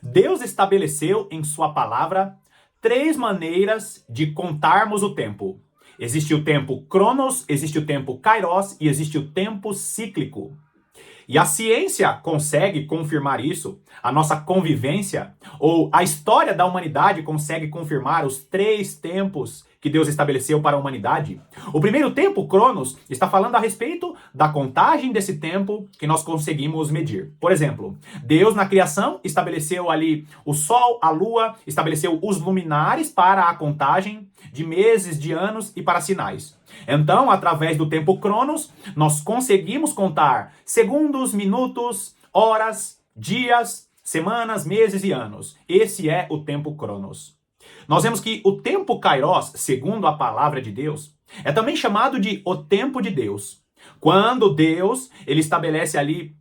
Deus estabeleceu em sua palavra três maneiras de contarmos o tempo. Existe o tempo Cronos, existe o tempo Kairos e existe o tempo cíclico. E a ciência consegue confirmar isso, a nossa convivência, ou a história da humanidade consegue confirmar os três tempos que Deus estabeleceu para a humanidade. O primeiro tempo, Cronos, está falando a respeito da contagem desse tempo que nós conseguimos medir. Por exemplo, Deus na criação estabeleceu ali o Sol, a Lua, estabeleceu os luminares para a contagem de meses, de anos e para sinais. Então, através do tempo Cronos, nós conseguimos contar segundos, minutos, horas, dias, semanas, meses e anos. Esse é o tempo Cronos. Nós vemos que o tempo Kairos, segundo a palavra de Deus, é também chamado de o tempo de Deus. Quando Deus, ele estabelece ali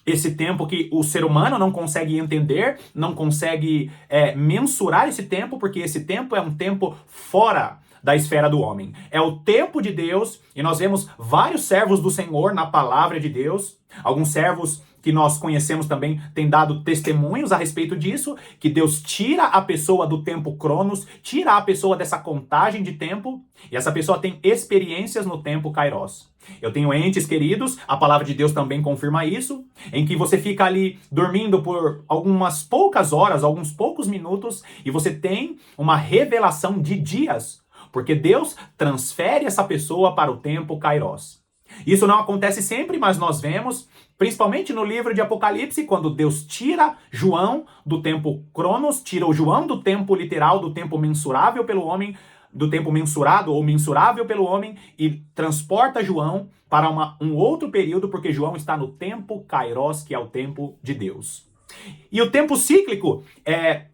esse tempo que o ser humano não consegue entender, não consegue mensurar esse tempo, porque esse tempo é um tempo fora da esfera do homem. É o tempo de Deus, e nós vemos vários servos do Senhor na palavra de Deus. Alguns servos que nós conhecemos também têm dado testemunhos a respeito disso, que Deus tira a pessoa do tempo Cronos, tira a pessoa dessa contagem de tempo, e essa pessoa tem experiências no tempo Kairos. Eu tenho entes queridos, a palavra de Deus também confirma isso, em que você fica ali dormindo por algumas poucas horas, alguns poucos minutos, e você tem uma revelação de dias, porque Deus transfere essa pessoa para o tempo Kairos. Isso não acontece sempre, mas nós vemos, principalmente no livro de Apocalipse, quando Deus tira João do tempo Cronos, tira o João do tempo literal, do tempo mensurável pelo homem, do tempo mensurado ou mensurável pelo homem, e transporta João para um outro período, porque João está no tempo Kairos, que é o tempo de Deus. E o tempo cíclico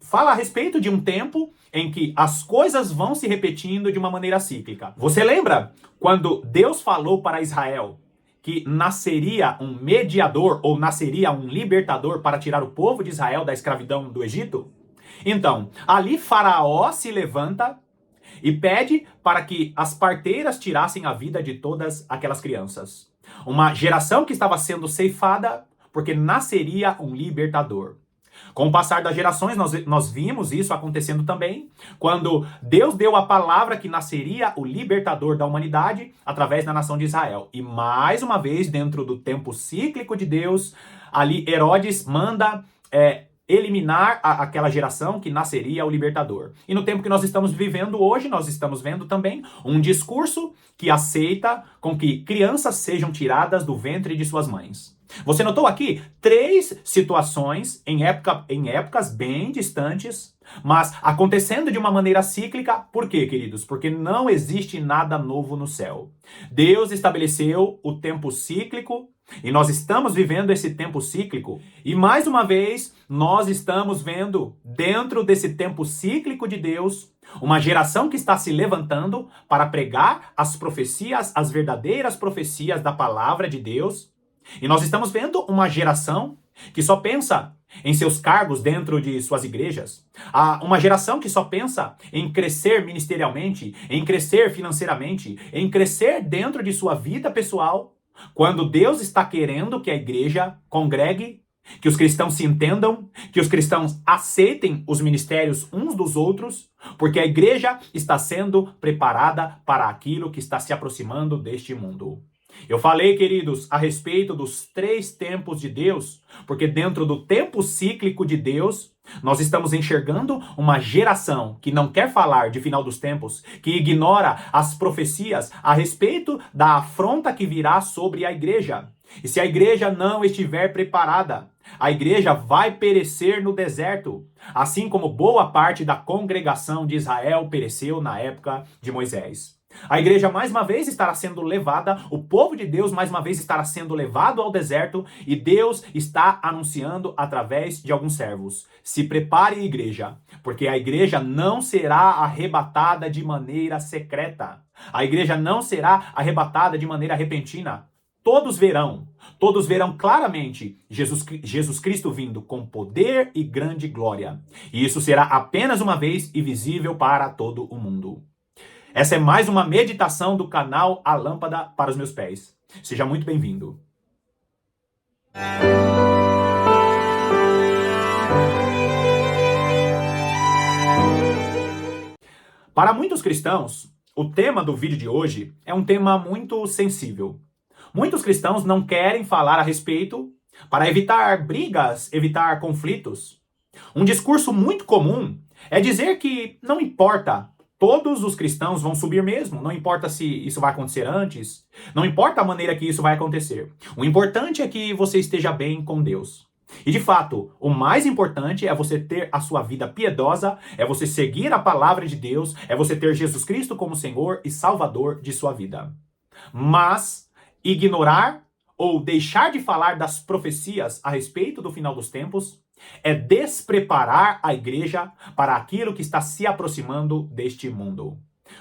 fala a respeito de um tempo em que as coisas vão se repetindo de uma maneira cíclica. Você lembra quando Deus falou para Israel que nasceria um mediador ou nasceria um libertador para tirar o povo de Israel da escravidão do Egito? Então, ali Faraó se levanta e pede para que as parteiras tirassem a vida de todas aquelas crianças. Uma geração que estava sendo ceifada porque nasceria um libertador. Com o passar das gerações, nós vimos isso acontecendo também, quando Deus deu a palavra que nasceria o libertador da humanidade através da nação de Israel. E mais uma vez, dentro do tempo cíclico de Deus, ali Herodes manda eliminar aquela geração que nasceria o libertador. E no tempo que nós estamos vivendo hoje, nós estamos vendo também um discurso que aceita com que crianças sejam tiradas do ventre de suas mães. Você notou aqui três situações em épocas bem distantes, mas acontecendo de uma maneira cíclica. Por quê, queridos? Porque não existe nada novo no céu. Deus estabeleceu o tempo cíclico e nós estamos vivendo esse tempo cíclico. E mais uma vez, nós estamos vendo dentro desse tempo cíclico de Deus uma geração que está se levantando para pregar as profecias, as verdadeiras profecias da palavra de Deus. E nós estamos vendo uma geração que só pensa em seus cargos dentro de suas igrejas. Uma geração que só pensa em crescer ministerialmente, em crescer financeiramente, em crescer dentro de sua vida pessoal, quando Deus está querendo que a igreja congregue, que os cristãos se entendam, que os cristãos aceitem os ministérios uns dos outros, porque a igreja está sendo preparada para aquilo que está se aproximando deste mundo. Eu falei, queridos, a respeito dos três tempos de Deus, porque dentro do tempo cíclico de Deus, nós estamos enxergando uma geração que não quer falar de final dos tempos, que ignora as profecias a respeito da afronta que virá sobre a igreja. E se a igreja não estiver preparada, a igreja vai perecer no deserto, assim como boa parte da congregação de Israel pereceu na época de Moisés. A igreja mais uma vez estará sendo levada, o povo de Deus mais uma vez estará sendo levado ao deserto e Deus está anunciando através de alguns servos. Se prepare, igreja, porque a igreja não será arrebatada de maneira secreta. A igreja não será arrebatada de maneira repentina. Todos verão claramente Jesus Cristo vindo com poder e grande glória. E isso será apenas uma vez e visível para todo o mundo. Essa é mais uma meditação do canal A Lâmpada para os Meus Pés. Seja muito bem-vindo. Para muitos cristãos, o tema do vídeo de hoje é um tema muito sensível. Muitos cristãos não querem falar a respeito para evitar brigas, evitar conflitos. Um discurso muito comum é dizer que não importa, todos os cristãos vão subir mesmo, não importa se isso vai acontecer antes, não importa a maneira que isso vai acontecer. O importante é que você esteja bem com Deus. E de fato, o mais importante é você ter a sua vida piedosa, é você seguir a palavra de Deus, é você ter Jesus Cristo como Senhor e Salvador de sua vida. Mas ignorar ou deixar de falar das profecias a respeito do final dos tempos é despreparar a igreja para aquilo que está se aproximando deste mundo.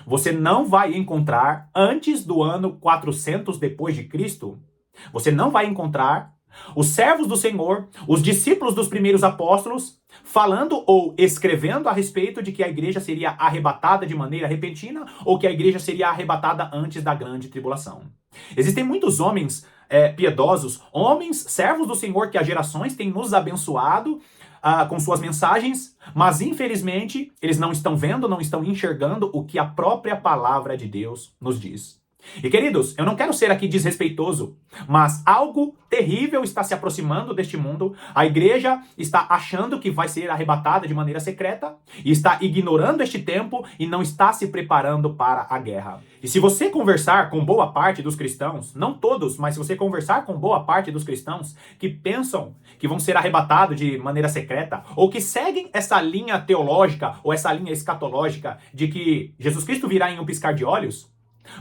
Você não vai encontrar antes do ano 400 depois de Cristo, você não vai encontrar os servos do Senhor, os discípulos dos primeiros apóstolos, falando ou escrevendo a respeito de que a igreja seria arrebatada de maneira repentina ou que a igreja seria arrebatada antes da grande tribulação. Existem muitos homens piedosos, homens, servos do Senhor que há gerações têm nos abençoado com suas mensagens, mas infelizmente eles não estão vendo, não estão enxergando o que a própria palavra de Deus nos diz. E queridos, eu não quero ser aqui desrespeitoso, mas algo terrível está se aproximando deste mundo. A igreja está achando que vai ser arrebatada de maneira secreta e está ignorando este tempo e não está se preparando para a guerra. E se você conversar com boa parte dos cristãos, não todos, mas se você conversar com boa parte dos cristãos que pensam que vão ser arrebatados de maneira secreta ou que seguem essa linha teológica ou essa linha escatológica de que Jesus Cristo virá em um piscar de olhos,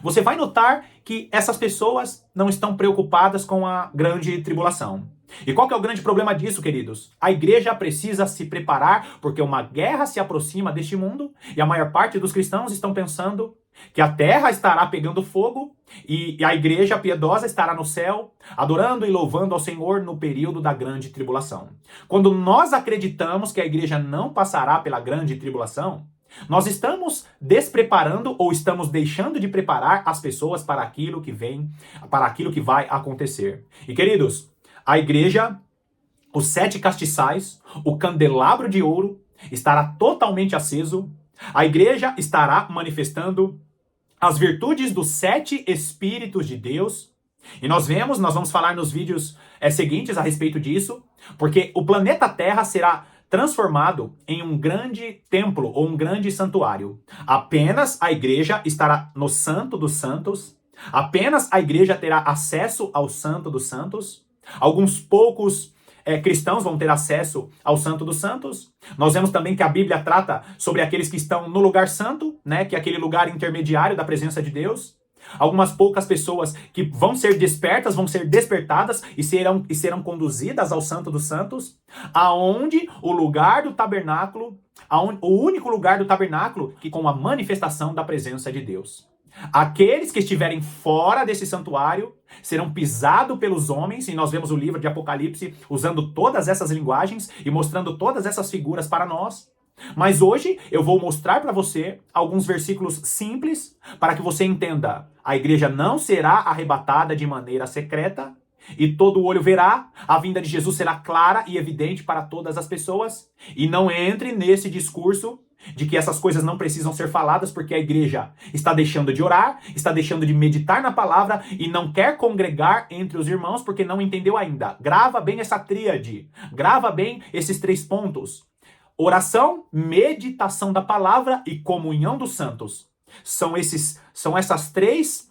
você vai notar que essas pessoas não estão preocupadas com a grande tribulação. E qual que é o grande problema disso, queridos? A igreja precisa se preparar porque uma guerra se aproxima deste mundo e a maior parte dos cristãos estão pensando que a terra estará pegando fogo e a igreja piedosa estará no céu, adorando e louvando ao Senhor no período da grande tribulação. Quando nós acreditamos que a igreja não passará pela grande tribulação, nós estamos despreparando ou estamos deixando de preparar as pessoas para aquilo que vem, para aquilo que vai acontecer. E queridos, a igreja, os 7 castiçais, o candelabro de ouro estará totalmente aceso. A igreja estará manifestando as virtudes dos 7 Espíritos de Deus. E nós vamos falar nos vídeos seguintes a respeito disso, porque o planeta Terra será transformado em um grande templo ou um grande santuário. Apenas a igreja estará no Santo dos Santos. Apenas a igreja terá acesso ao Santo dos Santos. Alguns poucos cristãos vão ter acesso ao Santo dos Santos. Nós vemos também que a Bíblia trata sobre aqueles que estão no lugar santo, né, que é aquele lugar intermediário da presença de Deus. Algumas poucas pessoas que vão ser despertas, vão ser despertadas e serão conduzidas ao Santo dos Santos, aonde o lugar do tabernáculo, o único lugar do tabernáculo que com a manifestação da presença de Deus. Aqueles que estiverem fora desse santuário serão pisados pelos homens, e nós vemos o livro de Apocalipse usando todas essas linguagens e mostrando todas essas figuras para nós. Mas hoje eu vou mostrar para você alguns versículos simples para que você entenda. A igreja não será arrebatada de maneira secreta e todo olho verá. A vinda de Jesus será clara e evidente para todas as pessoas. E não entre nesse discurso de que essas coisas não precisam ser faladas porque a igreja está deixando de orar, está deixando de meditar na palavra e não quer congregar entre os irmãos porque não entendeu ainda. Grava bem essa tríade, grava bem esses 3 pontos. Oração, meditação da palavra e comunhão dos santos. São essas três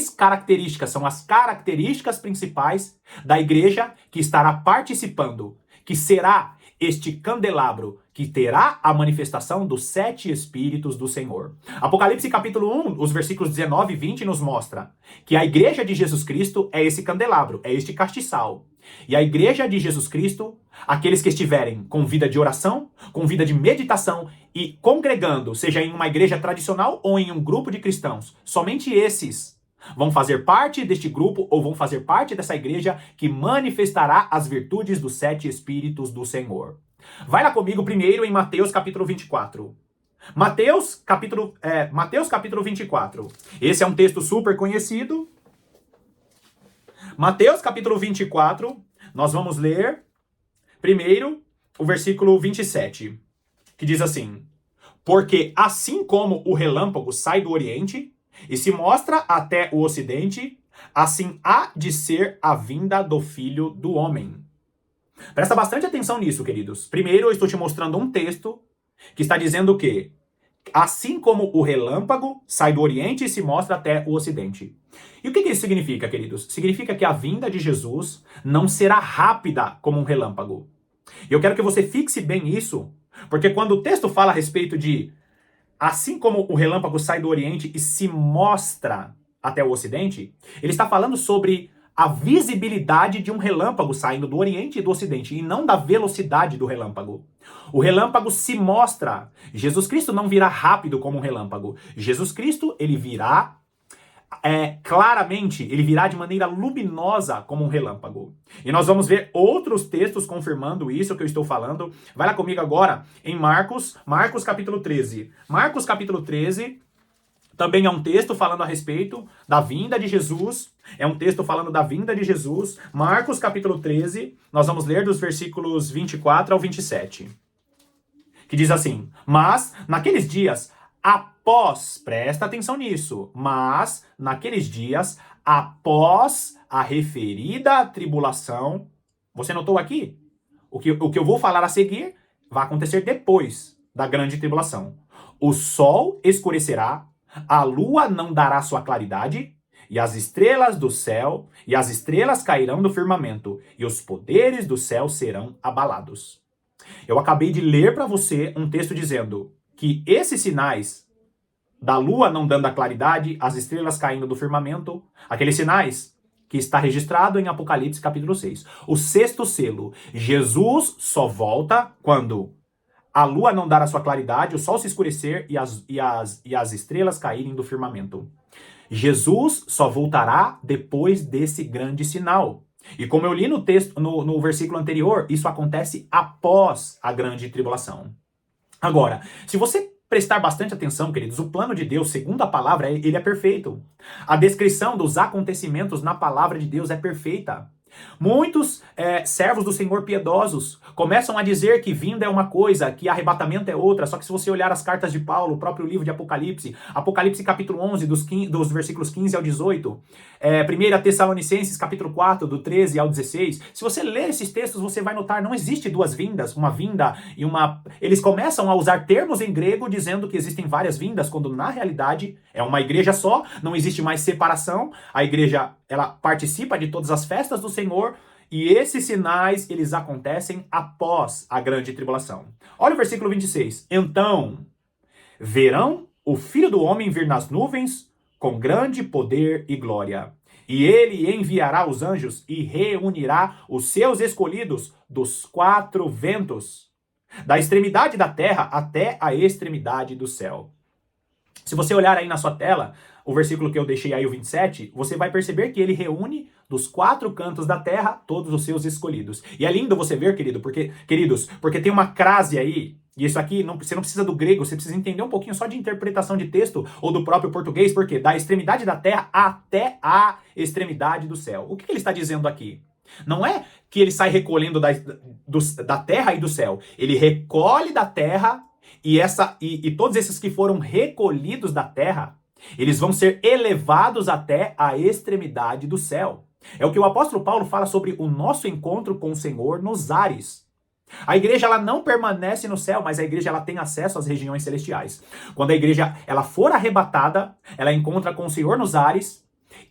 características, são as características principais da igreja que estará participando, que será este candelabro que terá a manifestação dos 7 Espíritos do Senhor. Apocalipse capítulo 1, os versículos 19 e 20 nos mostra que a igreja de Jesus Cristo é esse candelabro, é este castiçal. E a igreja de Jesus Cristo, aqueles que estiverem com vida de oração, com vida de meditação e congregando, seja em uma igreja tradicional ou em um grupo de cristãos, somente esses vão fazer parte deste grupo ou vão fazer parte dessa igreja que manifestará as virtudes dos 7 Espíritos do Senhor. Vai lá comigo primeiro em Mateus capítulo 24. Mateus capítulo 24. Esse é um texto super conhecido. Mateus capítulo 24, nós vamos ler primeiro o versículo 27, que diz assim: Porque assim como o relâmpago sai do Oriente e se mostra até o Ocidente, assim há de ser a vinda do Filho do Homem. Presta bastante atenção nisso, queridos. Primeiro, eu estou te mostrando um texto que está dizendo que, assim como o relâmpago sai do Oriente e se mostra até o Ocidente. E o que isso significa, queridos? Significa que a vinda de Jesus não será rápida como um relâmpago. E eu quero que você fixe bem isso, porque quando o texto fala a respeito de assim como o relâmpago sai do Oriente e se mostra até o Ocidente, ele está falando sobre a visibilidade de um relâmpago saindo do Oriente e do Ocidente, e não da velocidade do relâmpago. O relâmpago se mostra. Jesus Cristo não virá rápido como um relâmpago. Jesus Cristo, ele virá claramente, ele virá de maneira luminosa como um relâmpago. E nós vamos ver outros textos confirmando isso que eu estou falando. Vai lá comigo agora em Marcos capítulo 13. Marcos capítulo 13 também é um texto falando a respeito da vinda de Jesus. É um texto falando da vinda de Jesus. Marcos capítulo 13, nós vamos ler dos versículos 24 ao 27. Que diz assim: mas naqueles dias, presta atenção nisso, mas naqueles dias, após a referida tribulação, você notou aqui? O que eu vou falar a seguir vai acontecer depois da grande tribulação. O sol escurecerá, a lua não dará sua claridade, e as estrelas do céu, e as estrelas cairão do firmamento, e os poderes do céu serão abalados. Eu acabei de ler para você um texto dizendo que esses sinais da lua não dando a claridade, as estrelas caindo do firmamento, aqueles sinais que está registrado em Apocalipse capítulo 6. O sexto selo, Jesus só volta quando a lua não dar a sua claridade, o sol se escurecer e as estrelas caírem do firmamento. Jesus só voltará depois desse grande sinal. E como eu li no texto, no versículo anterior, isso acontece após a grande tribulação. Agora, se você prestar bastante atenção, queridos, o plano de Deus, segundo a palavra, ele é perfeito. A descrição dos acontecimentos na palavra de Deus é perfeita. Muitos servos do Senhor piedosos começam a dizer que vinda é uma coisa, que arrebatamento é outra, só que se você olhar as cartas de Paulo, o próprio livro de Apocalipse, Apocalipse capítulo 11, dos versículos 15 ao 18, 1 Tessalonicenses capítulo 4, do 13 ao 16, se você ler esses textos, você vai notar, não existe duas vindas, uma vinda e uma... Eles começam a usar termos em grego dizendo que existem várias vindas, quando na realidade é uma igreja só, não existe mais separação, a igreja ela participa de todas as festas do Senhor, e esses sinais, eles acontecem após a grande tribulação. Olha o versículo 26. Então, verão o Filho do Homem vir nas nuvens com grande poder e glória. E ele enviará os anjos e reunirá os seus escolhidos dos quatro ventos, da extremidade da terra até a extremidade do céu. Se você olhar aí na sua tela, o versículo que eu deixei aí, o 27, você vai perceber que ele reúne dos quatro cantos da terra todos os seus escolhidos. E é lindo você ver, queridos, porque tem uma crase aí, e isso aqui, você não precisa do grego, você precisa entender um pouquinho só de interpretação de texto ou do próprio português, porque da extremidade da terra até a extremidade do céu. O que ele está dizendo aqui? Não é que ele sai recolhendo da terra e do céu. Ele recolhe da terra e todos esses que foram recolhidos da terra, eles vão ser elevados até a extremidade do céu. É o que o apóstolo Paulo fala sobre o nosso encontro com o Senhor nos ares. A igreja ela não permanece no céu, mas a igreja ela tem acesso às regiões celestiais. Quando a igreja ela for arrebatada, ela encontra com o Senhor nos ares.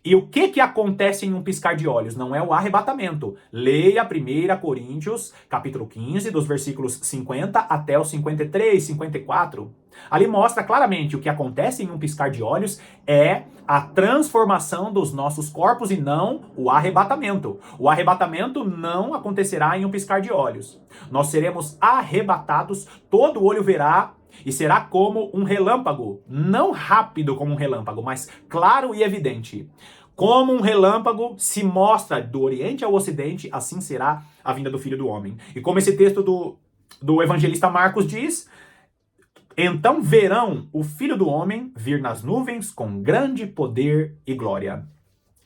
E o que acontece em um piscar de olhos? Não é o arrebatamento. Leia 1 Coríntios, capítulo 15, dos versículos 50 até os 53, 54. Ali mostra claramente o que acontece em um piscar de olhos é a transformação dos nossos corpos e não o arrebatamento. O arrebatamento não acontecerá em um piscar de olhos. Nós seremos arrebatados, todo olho verá, e será como um relâmpago, não rápido como um relâmpago, mas claro e evidente. Como um relâmpago se mostra do Oriente ao Ocidente, assim será a vinda do Filho do Homem. E como esse texto do evangelista Marcos diz, então verão o Filho do Homem vir nas nuvens com grande poder e glória.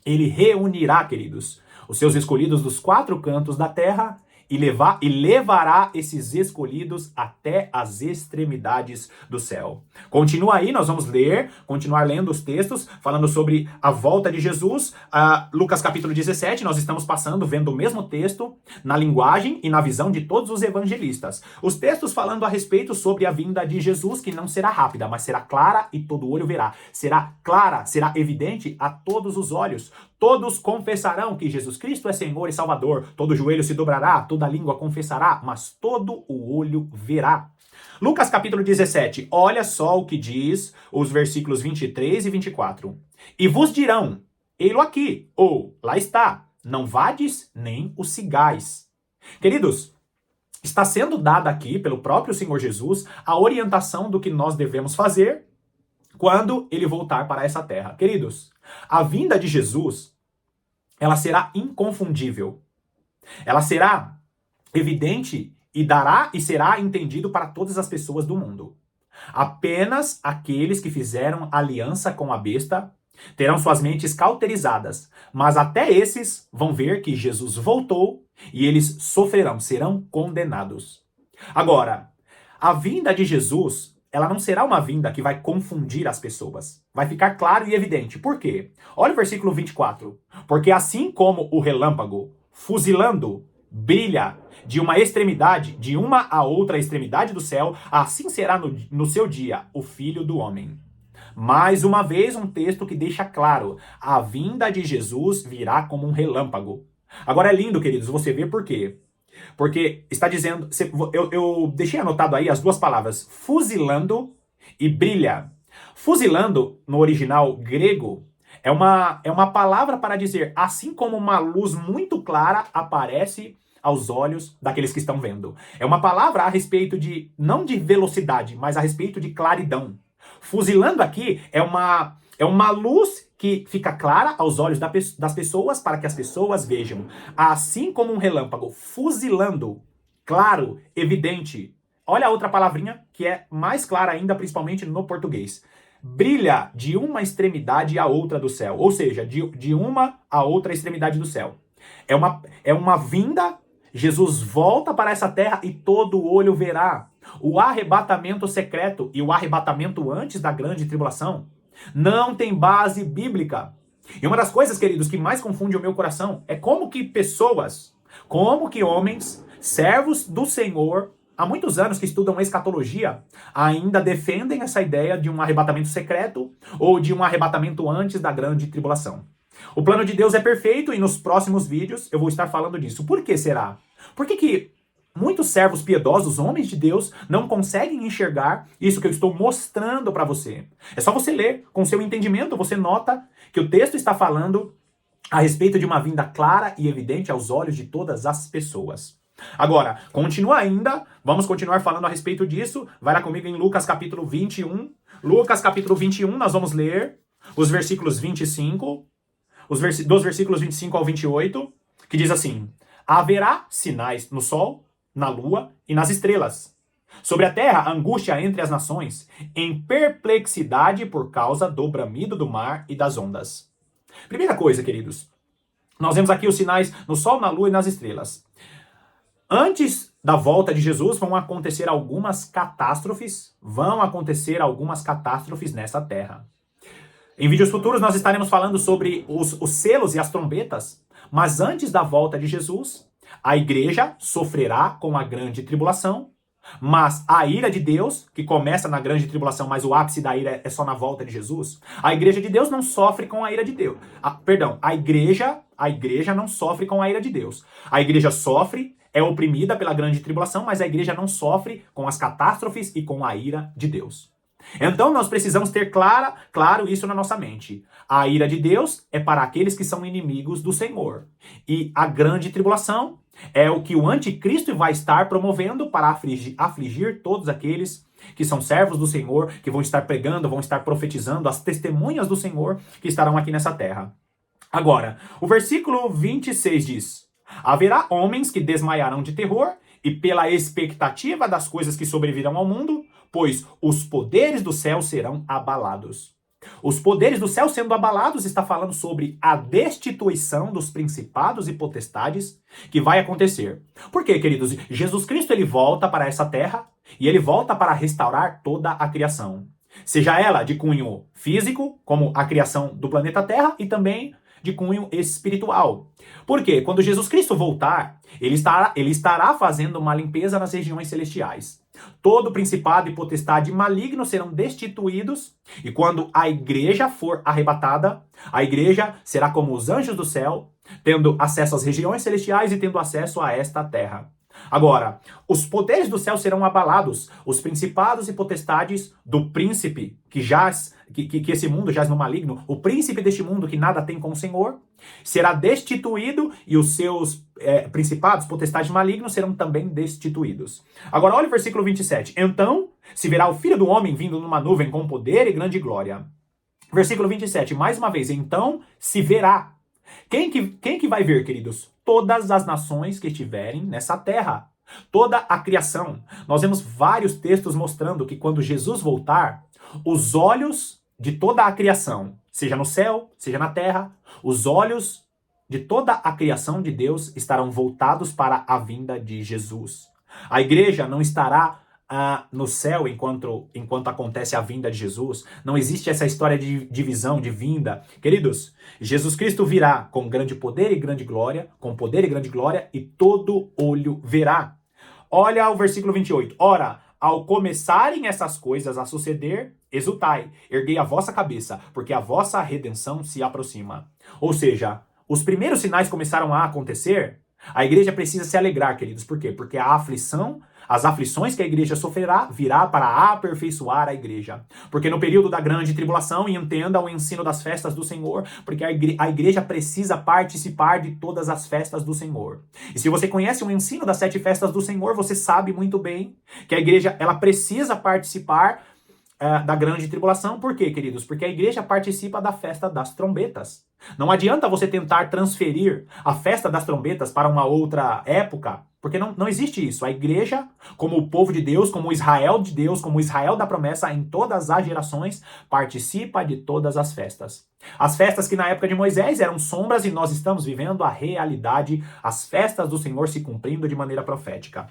Ele reunirá, queridos, os seus escolhidos dos quatro cantos da terra e levará esses escolhidos até as extremidades do céu. Continua aí, nós vamos continuar lendo os textos, falando sobre a volta de Jesus. Lucas capítulo 17, nós estamos vendo o mesmo texto, na linguagem e na visão de todos os evangelistas. Os textos falando a respeito sobre a vinda de Jesus, que não será rápida, mas será clara e todo olho verá. Será clara, será evidente a todos os olhos. Todos confessarão que Jesus Cristo é Senhor e Salvador. Todo joelho se dobrará, toda língua confessará, mas todo o olho verá. Lucas capítulo 17, olha só o que diz os versículos 23 e 24. E vos dirão, ei-lo aqui, ou lá está, não vades nem o sigais. Queridos, está sendo dada aqui pelo próprio Senhor Jesus a orientação do que nós devemos fazer quando ele voltar para essa terra. Queridos, a vinda de Jesus, ela será inconfundível. Ela será evidente e será entendido para todas as pessoas do mundo. Apenas aqueles que fizeram aliança com a besta terão suas mentes cauterizadas, mas até esses vão ver que Jesus voltou e eles sofrerão, serão condenados. Agora, a vinda de Jesus, ela não será uma vinda que vai confundir as pessoas. Vai ficar claro e evidente. Por quê? Olha o versículo 24. Porque assim como o relâmpago, fuzilando, brilha de uma extremidade, de uma a outra extremidade do céu, assim será no seu dia o Filho do Homem. Mais uma vez, um texto que deixa claro, a vinda de Jesus virá como um relâmpago. Agora é lindo, queridos, você vê por quê. Porque está dizendo, eu deixei anotado aí as duas palavras, fuzilando e brilha. Fuzilando, no original grego, é uma palavra para dizer, assim como uma luz muito clara aparece aos olhos daqueles que estão vendo. É uma palavra a respeito não de velocidade, mas a respeito de claridão. Fuzilando aqui é uma luz que fica clara aos olhos das pessoas para que as pessoas vejam. Assim como um relâmpago, fuzilando, claro, evidente. Olha a outra palavrinha que é mais clara ainda, principalmente no português. Brilha de uma extremidade à outra do céu. Ou seja, de uma a outra extremidade do céu. É uma vinda, Jesus volta para essa terra e todo olho verá. O arrebatamento secreto e o arrebatamento antes da grande tribulação não tem base bíblica. E uma das coisas, queridos, que mais confunde o meu coração é como que homens, servos do Senhor, há muitos anos que estudam escatologia, ainda defendem essa ideia de um arrebatamento secreto ou de um arrebatamento antes da grande tribulação. O plano de Deus é perfeito e nos próximos vídeos eu vou estar falando disso. Por que será? Por que muitos servos piedosos, homens de Deus, não conseguem enxergar isso que eu estou mostrando para você? É só você ler, com seu entendimento, você nota que o texto está falando a respeito de uma vinda clara e evidente aos olhos de todas as pessoas. Agora, vamos continuar falando a respeito disso. Vai lá comigo em Lucas capítulo 21. Lucas capítulo 21, nós vamos ler os versículos 25, dos versículos 25 ao 28, que diz assim: haverá sinais no sol, na lua e nas estrelas. Sobre a terra, angústia entre as nações, em perplexidade por causa do bramido do mar e das ondas. Primeira coisa, queridos, nós vemos aqui os sinais no sol, na lua e nas estrelas. Antes da volta de Jesus vão acontecer algumas catástrofes nessa terra. Em vídeos futuros nós estaremos falando sobre os selos e as trombetas, mas antes da volta de Jesus, a igreja sofrerá com a grande tribulação, mas a ira de Deus, que começa na grande tribulação, mas o ápice da ira é só na volta de Jesus, a igreja de Deus não sofre com a ira de Deus. A igreja não sofre com a ira de Deus. A igreja sofre, é oprimida pela grande tribulação, mas a igreja não sofre com as catástrofes e com a ira de Deus. Então nós precisamos ter claro isso na nossa mente. A ira de Deus é para aqueles que são inimigos do Senhor. E a grande tribulação é o que o anticristo vai estar promovendo para afligir todos aqueles que são servos do Senhor, que vão estar pregando, vão estar profetizando, as testemunhas do Senhor que estarão aqui nessa terra. Agora, o versículo 26 diz: haverá homens que desmaiarão de terror e pela expectativa das coisas que sobrevirão ao mundo, pois os poderes do céu serão abalados. Os poderes do céu sendo abalados está falando sobre a destituição dos principados e potestades que vai acontecer. Por quê, queridos? Jesus Cristo ele volta para essa terra e ele volta para restaurar toda a criação. Seja ela de cunho físico, como a criação do planeta Terra, e também de cunho espiritual. Por quê? Quando Jesus Cristo voltar, ele estará fazendo uma limpeza nas regiões celestiais. Todo principado e potestade maligno serão destituídos, e quando a igreja for arrebatada, a igreja será como os anjos do céu, tendo acesso às regiões celestiais e tendo acesso a esta terra. Agora, os poderes do céu serão abalados, os principados e potestades do príncipe que esse mundo jaz no maligno, o príncipe deste mundo que nada tem com o Senhor, será destituído e os seus principados, potestades malignos serão também destituídos. Agora olha o versículo 27. Então se verá o Filho do Homem vindo numa nuvem com poder e grande glória. Versículo 27, mais uma vez, então se verá. Quem que vai ver, queridos? Todas as nações que estiverem nessa terra. Toda a criação. Nós vemos vários textos mostrando que quando Jesus voltar, os olhos de toda a criação, seja no céu, seja na terra, os olhos de toda a criação de Deus estarão voltados para a vinda de Jesus. A igreja não estará no céu enquanto acontece a vinda de Jesus. Não existe essa história de divisão, de vinda. Queridos, Jesus Cristo virá com grande poder e grande glória, e todo olho verá. Olha o versículo 28. Ora, ao começarem essas coisas a suceder, exultai, erguei a vossa cabeça, porque a vossa redenção se aproxima. Ou seja, os primeiros sinais começaram a acontecer, a igreja precisa se alegrar, queridos. Por quê? Porque as aflições que a igreja sofrerá virá para aperfeiçoar a igreja. Porque no período da grande tribulação, e entenda o ensino das festas do Senhor, porque a igreja precisa participar de todas as festas do Senhor. E se você conhece o ensino das 7 festas do Senhor, você sabe muito bem que a igreja ela precisa participar da grande tribulação. Por quê, queridos? Porque a igreja participa da festa das trombetas. Não adianta você tentar transferir a festa das trombetas para uma outra época, porque não existe isso. A igreja, como o povo de Deus, como o Israel de Deus, como o Israel da promessa em todas as gerações, participa de todas as festas. As festas que na época de Moisés eram sombras e nós estamos vivendo a realidade, as festas do Senhor se cumprindo de maneira profética.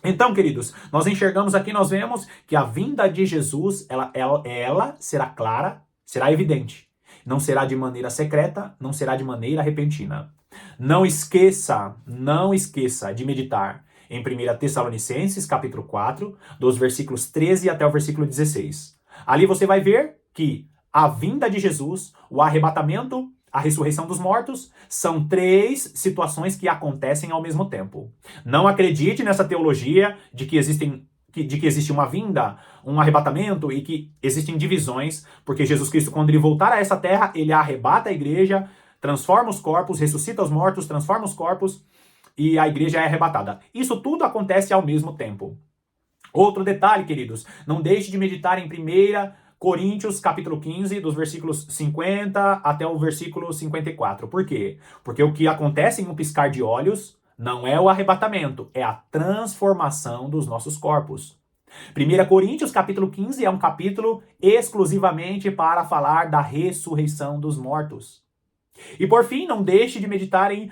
Então, queridos, nós enxergamos aqui, nós vemos que a vinda de Jesus, ela será clara, será evidente. Não será de maneira secreta, não será de maneira repentina. Não esqueça de meditar em 1 Tessalonicenses, capítulo 4, dos versículos 13 até o versículo 16. Ali você vai ver que a vinda de Jesus, o arrebatamento, a ressurreição dos mortos, são 3 situações que acontecem ao mesmo tempo. Não acredite nessa teologia de que existe uma vinda, um arrebatamento e que existem divisões, porque Jesus Cristo, quando ele voltar a essa terra, ele arrebata a igreja, transforma os corpos, ressuscita os mortos, transforma os corpos e a igreja é arrebatada. Isso tudo acontece ao mesmo tempo. Outro detalhe, queridos, não deixe de meditar em 1 Coríntios, capítulo 15, dos versículos 50 até o versículo 54. Por quê? Porque o que acontece em um piscar de olhos não é o arrebatamento, é a transformação dos nossos corpos. 1 Coríntios, capítulo 15, é um capítulo exclusivamente para falar da ressurreição dos mortos. E por fim, não deixe de meditar em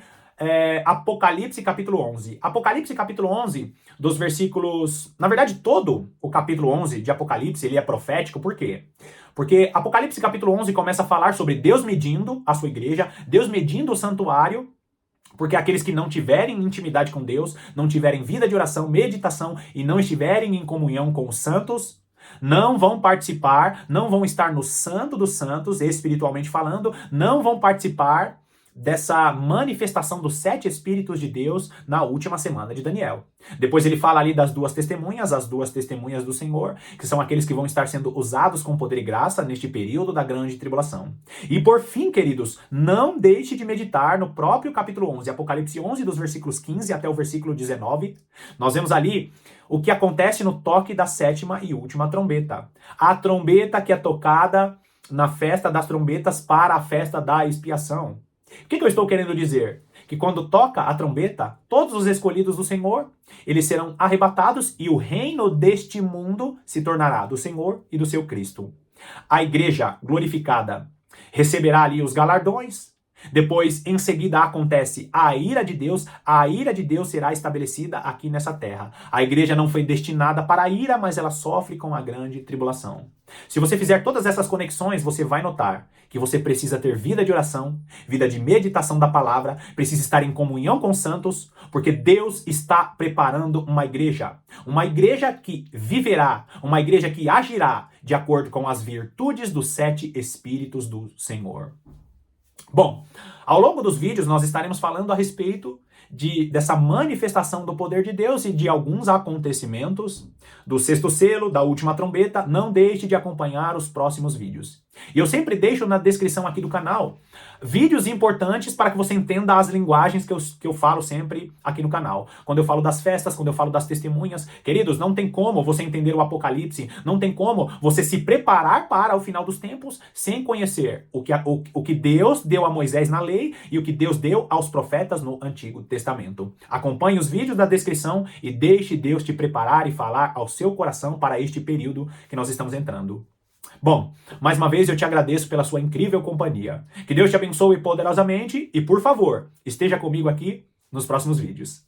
Apocalipse, capítulo 11. Apocalipse, capítulo 11, dos versículos... Na verdade, todo o capítulo 11 de Apocalipse, ele é profético. Por quê? Porque Apocalipse, capítulo 11, começa a falar sobre Deus medindo a sua igreja, Deus medindo o santuário, porque aqueles que não tiverem intimidade com Deus, não tiverem vida de oração, meditação e não estiverem em comunhão com os santos, não vão participar, não vão estar no Santo dos Santos, espiritualmente falando, não vão participar dessa manifestação dos 7 Espíritos de Deus na última semana de Daniel. Depois ele fala ali das 2 testemunhas, as 2 testemunhas do Senhor, que são aqueles que vão estar sendo usados com poder e graça neste período da grande tribulação. E por fim, queridos, não deixe de meditar no próprio capítulo 11, Apocalipse 11, dos versículos 15 até o versículo 19. Nós vemos ali o que acontece no toque da 7ª e última trombeta. A trombeta que é tocada na festa das trombetas para a festa da expiação. O que eu estou querendo dizer? Que quando toca a trombeta, todos os escolhidos do Senhor, eles serão arrebatados e o reino deste mundo se tornará do Senhor e do seu Cristo. A igreja glorificada receberá ali os galardões. Depois, em seguida, acontece a ira de Deus. A ira de Deus será estabelecida aqui nessa terra. A igreja não foi destinada para a ira, mas ela sofre com a grande tribulação. Se você fizer todas essas conexões, você vai notar que você precisa ter vida de oração, vida de meditação da palavra, precisa estar em comunhão com os santos, porque Deus está preparando uma igreja que viverá, uma igreja que agirá de acordo com as virtudes dos 7 Espíritos do Senhor. Bom, ao longo dos vídeos nós estaremos falando a respeito dessa manifestação do poder de Deus e de alguns acontecimentos do 6º selo, da última trombeta. Não deixe de acompanhar os próximos vídeos. E eu sempre deixo na descrição aqui do canal vídeos importantes para que você entenda as linguagens que eu falo sempre aqui no canal. Quando eu falo das festas, quando eu falo das testemunhas. Queridos, não tem como você entender o Apocalipse, não tem como você se preparar para o final dos tempos sem conhecer o que Deus deu a Moisés na lei e o que Deus deu aos profetas no Antigo Testamento. Acompanhe os vídeos da descrição e deixe Deus te preparar e falar ao seu coração para este período que nós estamos entrando. Bom, mais uma vez eu te agradeço pela sua incrível companhia. Que Deus te abençoe poderosamente e, por favor, esteja comigo aqui nos próximos vídeos.